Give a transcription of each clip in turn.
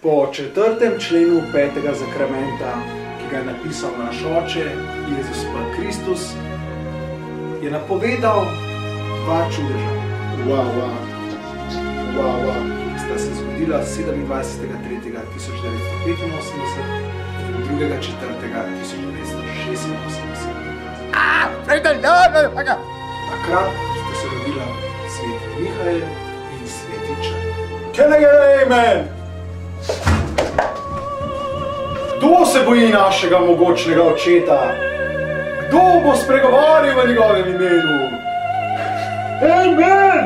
Po 4. členu 5. zakramenta, ki ga je napisal naš oče, Jezus pa Kristus, je napovedal dva čudeža. Sta se zgodila 27.3.1985 in 2.4.1986. Takrat sta se rodila sveti Mihael in sveti Črn. Can I get an amen? Kdo se boji našega mogočnega očeta? Kdo bo spregovoril v njegovem imenu? Amen!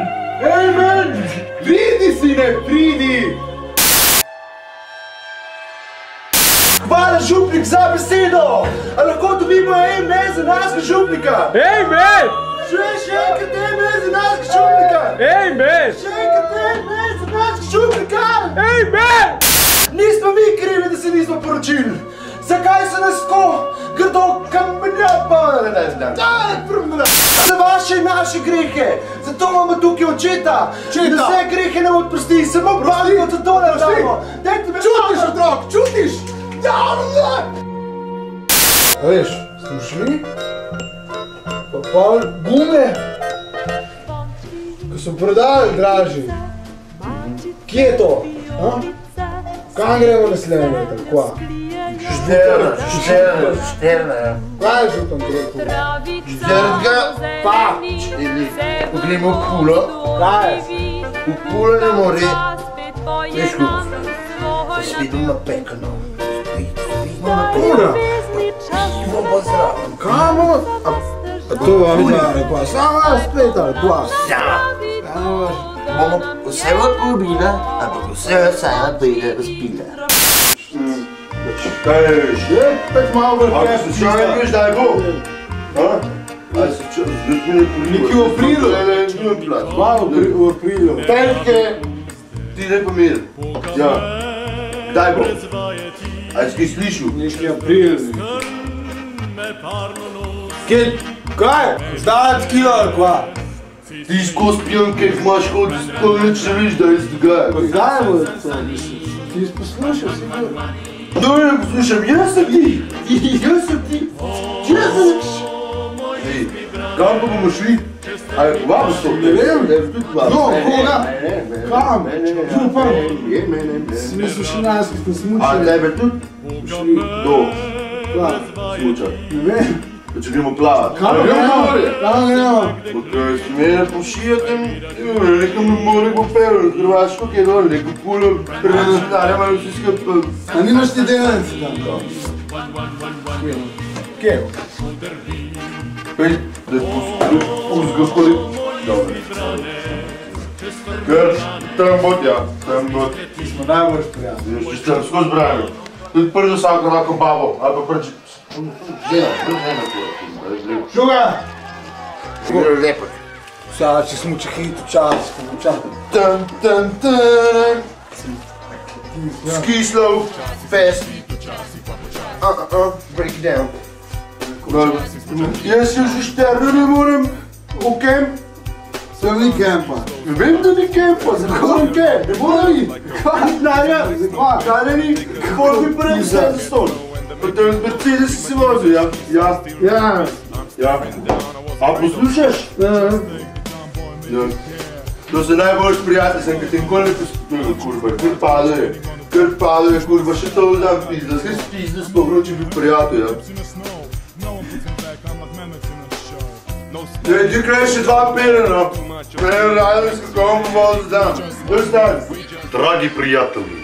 Amen! Pridi, sine, pridi! Hvala, župnik, za besedo! A lahko dobimo amen za našega župnika? Amen! Še enkrat amen za našega župnika! Amen! Še enkrat amen za našega župnika! Amen! Nismo mi krivi, da se nismo poročili. Zakaj so nas tako grdo kamenjali? Za vaše in naše grehe. Zato imamo tukaj očeta. Da vse grehe nam odprosti. Samo pravimo, da to ne damo. Čutiš, otrok, čutiš? Veš, smo šli, pa pol gume, ko so prodali draži. Kje je to? Kam gremo naslednje leto? Kva? Šterna. Kaj je župan greku? Četrtega, pa, poglejmo v kulo. Kaj je? V kulo ne more, veš kako, spidom na pekano. Kura? Pivo pa zraven. Kamo? A to vam ne kva? Sama spet ali kva? Bomo vse odpobila, ampak vse sama pride razpila. Kaj je veš? Pet malo vrh. Ako se čaj veš, daj bo? Aj se čaj, zdaj smo Neki v aprilu? Malo v aprilu. Petke, ti ne pomir. Ja. Kdaj bo? Aj si kaj slišal? Neki april. Kaj? Zdaj kilo ali kva? Ti skozi pijanke imaš hoditi, sploh neč ne veš, da je se dogaja. Kdaj bo to, mislim? Ti poslušal sigurno? No, ne poslušam, jaz sem ti! Jaz sem ti! Ej, kam pa bomo šli? A je povabo so? Ne vem. No, koga? Kam? Župan? Si mislil še nas, ki smo A smučali? tebe tudi? Šli. Do, Kva? smučati. Ne vem. Če gremo plavat. Kam gremo? Kam gremo? Kaj si mene pošiljate, nekam ne more bo pel, Hrvaško, ki je dol, neko pulo, prenačetarja malo vsi skupaj. A nimaš ti delnice tam? Kje? Pej, da je puzga kolik. Dobro. Ker, tam bod, ja, tam bod. Ti smo najbolj prijatelji. Če ste skozi branil. Tudi prvi vsako lahko babo, ali pa prči. Žuga! Lepo. Sada će smuče hit u čas, Tan, tan, tan. Ski slow, fast. Break it down. Jaz se že šterno ne morem v kemp. Sam ni kempa. Ne vem, da ni kempa, zakaj ni kemp? Ne bo da ni. Kaj znanja? Kaj ne ni? Kako bi prvi vse za stol? Pa to je Mercedes si vozil, ja? Ja. A poslušaš? Ja. To se najboljš prijatelj sem, ker ti nikoli ne poslušajo, kurva, kar paduje, kurva, še to vzam pizda, skaj si pizda spogro, če bi prijatelj, ja. Ti kraj še dva pere, no. Ne radim, s kako vam vozil dan. Dož dan. Dragi prijatelji,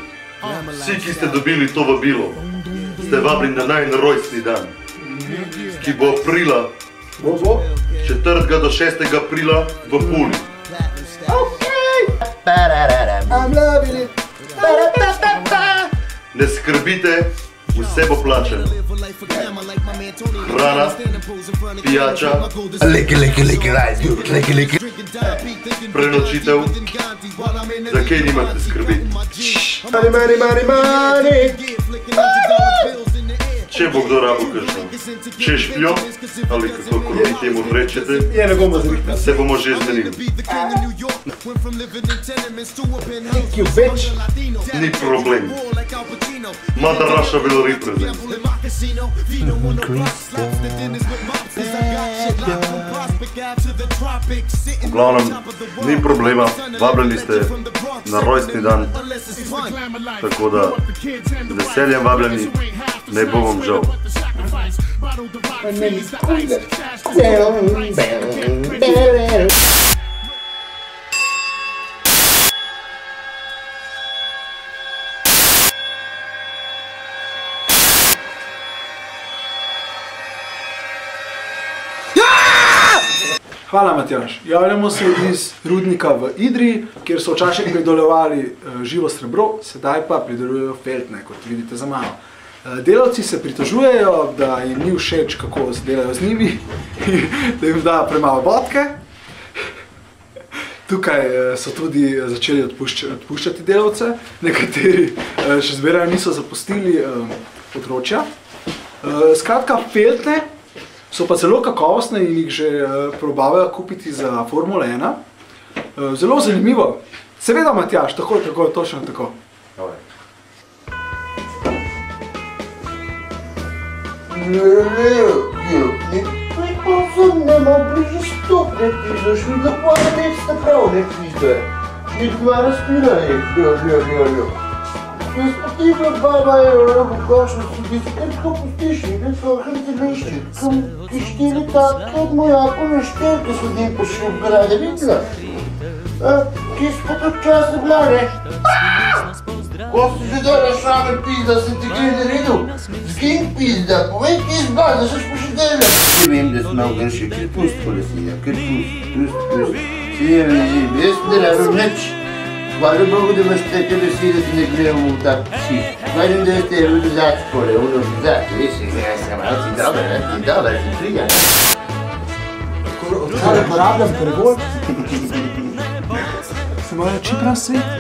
vsi, ki ste dobili to vabilo, ste vabljeni na najin rojstni dan, ki bo aprila, 4. do 6. aprila v Puli. I'm loving it. Ne skrbite, vse bo plačeno. Hrana, pijača, prenočitev, za kaj nimate skrbeti. Money. Če bo kdo rabo kakšno češpljo, ali kako vi temu rečete, Je ne bomo zrihta. se bomo že zmenili. Thank you, bitch. Ni problem. Mother Russia will represent. V glavnem, ni problema, vabljeni ste na rojstni dan, tako da z veseljem vabljeni, ne bo vam žal. Hvala, Matjaž. Javljamo se iz rudnika v Idriji, kjer so včasih pridelovali živo srebro, sedaj pa pridelujejo feltne, kot vidite za mano. Delavci se pritožujejo, da jim ni všeč, kako se delajo z njimi, da jim da premalo vodke. Tukaj so tudi začeli odpuščati delavce, nekateri še zmeraj niso zapustili področja. Skratka, feltne so pa zelo kakovostne in jih že probavajo kupiti za Formula 1. Zelo zanimivo. Seveda, Matjaž, tako, točno tako. Ne mogli že stop, ne pizdaš, mi da pa ne sta prav, ne pizda. Mi dva razpirajo, Jaz pa tiho baba je v košno sedi, ker tako pustiš, ne soham te lišči. Ki štiri tako od mojako na štelke sedi po šupgrade, videla? Ki smo to časa bila, ne? Ko si že dala šamer pizda, sem ti kaj naredil? Zgin pizda, povej, ki izbal, da seš pošedela. Ne vem, da sem malo grši, ker pust polesinja, ker pust. Si jaz ne rabim nič. Hvala Bogu, da imaš take besede, da ti ne gledamo v tak psi. Hvala, da ste ljudi zati skole, ono zati, veš, ja sem malo ti dober, ti prija, ne? Odkar uporabljam pregol, se morajo čim prav sveti.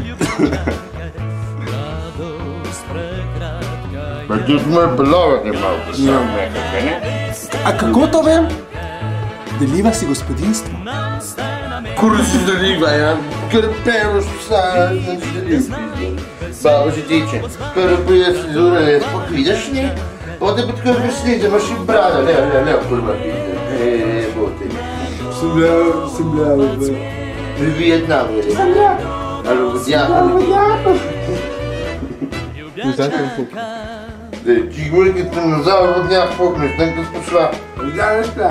Pa tudi moj belovek je malo posam nekaj, ne? A kako to vem? Deliva si gospodinstvo. Kuri si deliva, ja? Ker pevaš psa, ne delim pizda. Babo že tiče, ker prije frizura, ne spok vidiš, ne? Ode pa tako resnice, imaš i brada, ne, kurva pizda, bote. Sem bila V Vietnamu, je Sem bila. Ali v Vodjaku. Zdaj sem fuk. Ti govori, kad te nazaj v Vodnjak pokneš, tam kad smo šla. Zdaj ne šla.